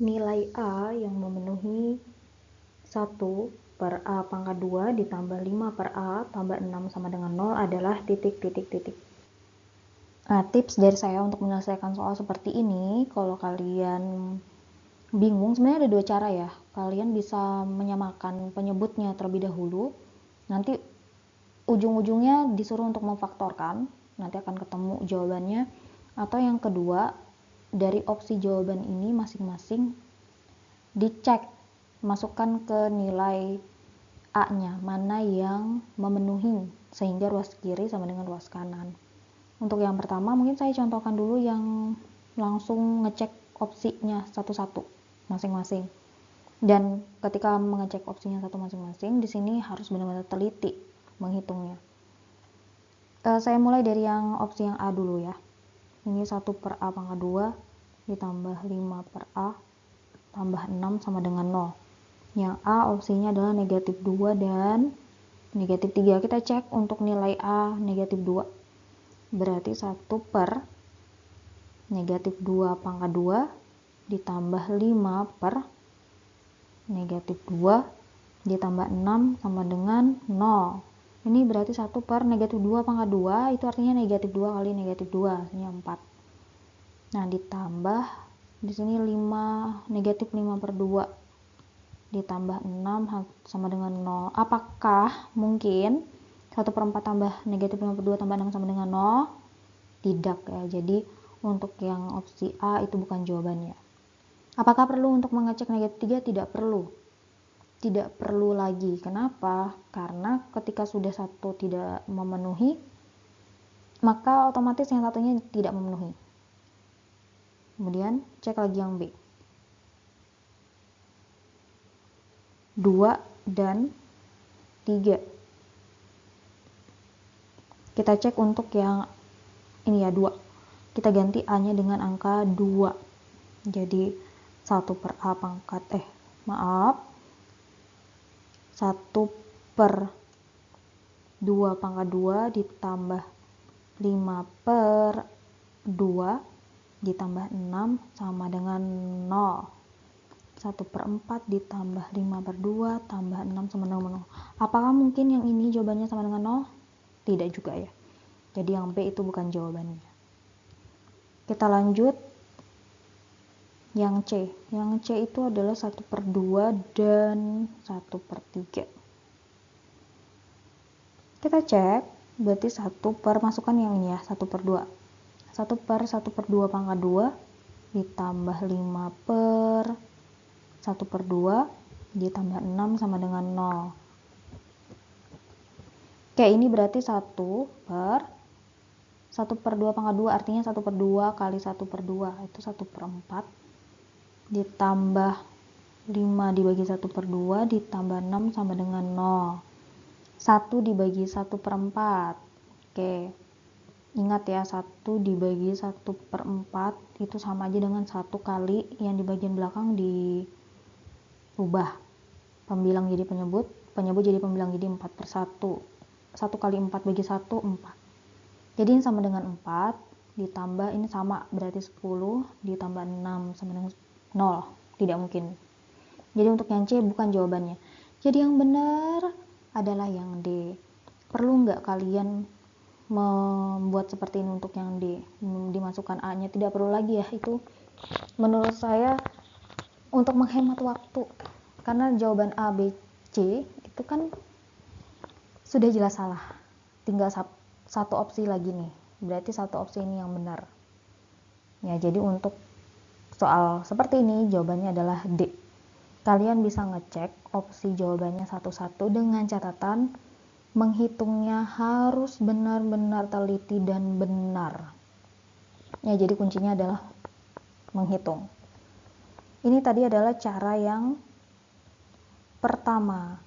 nilai A yang memenuhi 1 per A pangkat 2 ditambah 5 per A tambah 6 sama dengan 0 adalah titik. Nah, tips dari saya untuk menyelesaikan soal seperti ini, kalau kalian bingung, sebenarnya ada dua cara ya. Kalian bisa menyamakan penyebutnya terlebih dahulu, nanti ujung-ujungnya disuruh untuk memfaktorkan, nanti akan ketemu jawabannya. Atau yang kedua, dari opsi jawaban ini masing-masing dicek, masukkan ke nilai A-nya, mana yang memenuhi, sehingga ruas kiri sama dengan ruas kanan. Untuk yang pertama, mungkin saya contohkan dulu yang langsung ngecek opsinya satu-satu masing-masing. Dan ketika mengecek opsinya satu masing-masing, di sini harus benar-benar teliti menghitungnya. Saya mulai dari yang opsi yang A dulu ya. Ini 1 per A pangkat 2 ditambah 5 per A tambah 6 sama dengan 0. Yang A opsinya adalah negatif 2 dan negatif 3. Kita cek untuk nilai A negatif 2. Berarti 1 per negatif 2 pangkat 2 ditambah 5 per negatif 2 ditambah 6 sama dengan 0. Ini berarti 1 per negatif 2 pangkat 2, itu artinya negatif 2 kali negatif 2, artinya 4. Nah, ditambah di sini 5, negatif 5 per 2 ditambah 6 sama dengan 0. Apakah mungkin 1 per 4 tambah negatif 5 per 2 tambah 6 sama dengan 0? Tidak ya, jadi untuk yang opsi A itu bukan jawabannya. Apakah perlu untuk mengecek negatif 3? Tidak perlu. Tidak perlu lagi. Kenapa? Karena ketika sudah satu tidak memenuhi, maka otomatis yang satunya tidak memenuhi. Kemudian cek lagi yang B. 2 dan 3. Kita cek untuk yang ini ya, 2. Kita ganti A-nya dengan angka 2. Jadi 1 per A pangkat 1 per 2 pangkat 2 ditambah 5 per 2 ditambah 6 sama dengan 0. 1 per 4 ditambah 5 per 2 tambah 6 sama dengan 0. Apakah mungkin yang ini jawabannya sama dengan 0? Tidak juga ya. Jadi yang B itu bukan jawabannya. Kita lanjut yang C. Yang C itu adalah 1 per 2 dan 1 per 3. Kita cek, berarti 1 per, masukkan yang ini ya, 1 per 2. 1 per 2 pangkat 2 ditambah 5 per 1 per 2 ditambah 6 sama dengan 0. Oke, ini berarti 1 per 2 pangkat 2, artinya 1 per 2 kali 1 per 2, itu 1 per 4 ditambah 5 dibagi 1 per 2 ditambah 6 sama dengan 0. 1 dibagi 1 per 4. Oke, ingat ya, 1 dibagi 1 per 4 itu sama aja dengan 1 kali yang di bagian belakang dirubah, pembilang jadi penyebut jadi pembilang, jadi 4 per 1. 1 kali 4 bagi 1, 4. Jadi ini sama dengan 4 ditambah, ini sama berarti 10 ditambah 6 sama dengan 0. Tidak mungkin. Jadi untuk yang C bukan jawabannya. Jadi yang benar adalah yang D. Perlu nggak kalian membuat seperti ini untuk yang D? Dimasukkan A-nya, tidak perlu lagi ya. Itu menurut saya untuk menghemat waktu. Karena jawaban A, B, C itu kan sudah jelas salah. Tinggal satu opsi lagi nih. Berarti satu opsi ini yang benar. Ya, jadi untuk soal seperti ini jawabannya adalah D. Kalian bisa ngecek opsi jawabannya satu-satu dengan catatan menghitungnya harus benar-benar teliti dan benar. Ya, jadi kuncinya adalah menghitung. Ini tadi adalah cara yang pertama.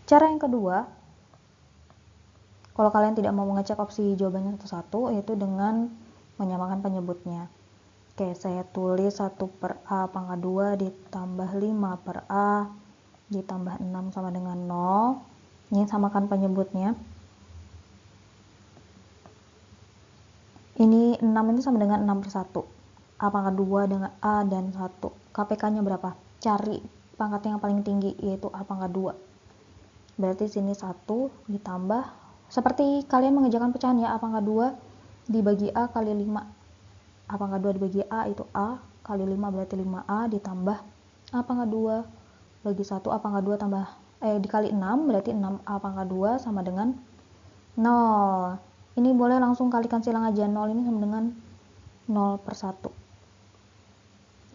Cara yang kedua, kalau kalian tidak mau mengecek opsi jawabannya satu-satu, yaitu dengan menyamakan penyebutnya. Oke, saya tulis 1 per A pangkat 2 ditambah 5 per A ditambah 6 sama dengan 0. Ini samakan penyebutnya. Ini 6 itu sama dengan 6 per 1. A pangkat 2 dengan A dan 1. KPK-nya berapa? Cari pangkat yang paling tinggi, yaitu A pangkat 2. Berarti sini 1 ditambah, seperti kalian mengerjakan pecahan ya, A pangkat 2 dibagi A kali 5. A pangkat 2 dibagi A itu A kali 5, berarti 5A ditambah A pangkat 2 bagi 1, A pangkat 2 tambah dikali 6, berarti 6A pangkat 2 sama dengan 0. Ini boleh langsung kalikan silang aja, 0 ini sama dengan 0 per 1.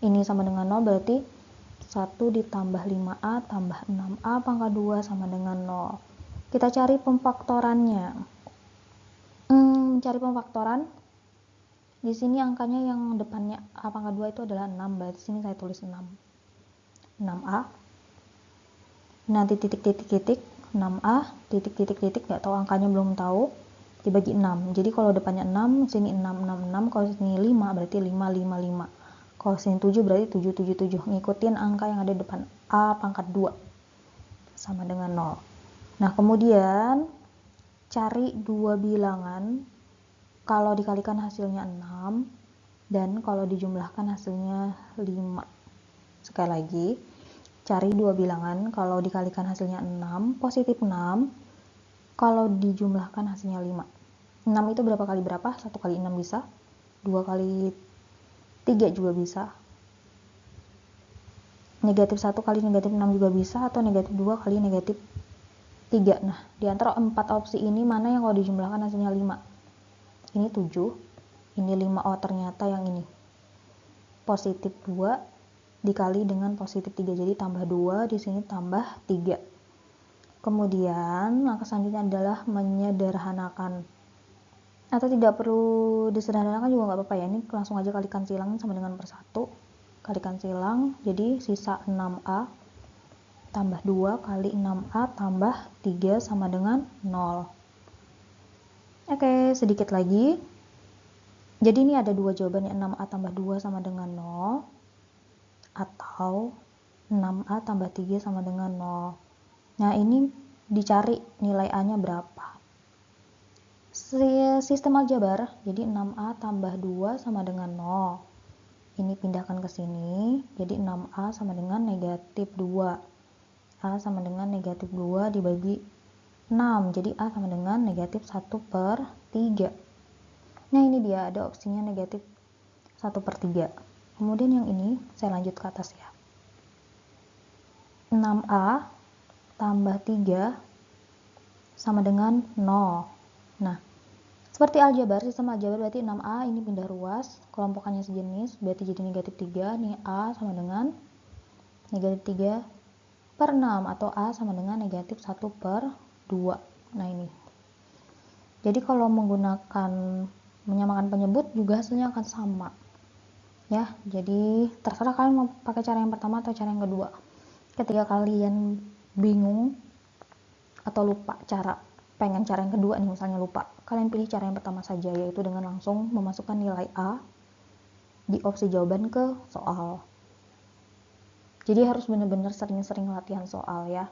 Ini sama dengan 0, berarti 1 ditambah 5A tambah 6A pangkat 2 sama dengan 0. Kita cari pemfaktorannya. Cari pemfaktoran. Di sini angkanya yang depannya A pangkat 2 itu adalah 6, berarti sini saya tulis 6. 6A. Nanti titik-titik-titik 6A, titik-titik-titik, nggak tahu angkanya, belum tahu, dibagi 6. Jadi kalau depannya 6, sini 6, 6, 6, kalau sini 5, berarti 5, 5, 5. Kalau sini 7, berarti 7, 7, 7. Ngikutin angka yang ada di depan A pangkat 2. Sama dengan 0. Nah, kemudian cari dua bilangan kalau dikalikan hasilnya 6 dan kalau dijumlahkan hasilnya 5. Sekali lagi, cari dua bilangan kalau dikalikan hasilnya 6, positif 6, kalau dijumlahkan hasilnya 5. 6 itu berapa kali berapa? 1 kali 6 bisa, 2 kali 3 juga bisa, negatif 1 kali negatif 6 juga bisa, atau negatif 2 kali negatif 3. Nah, di antara 4 opsi ini mana yang kalau dijumlahkan hasilnya 5? Ini 7, ini 5. Oh, ternyata yang ini. Positif 2 dikali dengan positif 3, jadi tambah 2, di sini tambah 3. Kemudian langkah selanjutnya adalah menyederhanakan, atau tidak perlu disederhanakan juga nggak apa-apa ya, ini langsung aja kalikan silang sama dengan per 1, kalikan silang, jadi sisa 6A tambah 2 kali 6A tambah 3 sama dengan 0. Oke, sedikit lagi. Jadi ini ada dua jawabannya, 6A tambah 2 sama dengan 0 atau 6A tambah 3 sama dengan 0. Nah, ini dicari nilai A-nya berapa. Sistem aljabar, jadi 6A tambah 2 sama dengan 0. Ini pindahkan ke sini, jadi 6A sama dengan negatif 2. A sama dengan negatif 2 dibagi 6, jadi A sama dengan negatif 1 per 3. Nah, ini dia ada opsinya negatif 1 per 3. Kemudian yang ini saya lanjut ke atas ya. 6A tambah 3 sama dengan 0. Nah, seperti aljabar, sistem aljabar berarti 6A ini pindah ruas, kelompokannya sejenis, berarti jadi negatif 3. Nih A sama dengan negatif 3 per 6, atau A sama dengan negatif 1 per 2. Nah, ini. Jadi kalau menggunakan menyamakan penyebut juga hasilnya akan sama. Ya, jadi terserah kalian mau pakai cara yang pertama atau cara yang kedua. Ketika kalian bingung atau lupa pengen cara yang kedua nih, misalnya lupa, kalian pilih cara yang pertama saja, yaitu dengan langsung memasukkan nilai A di opsi jawaban ke soal. Jadi harus benar-benar sering-sering latihan soal ya.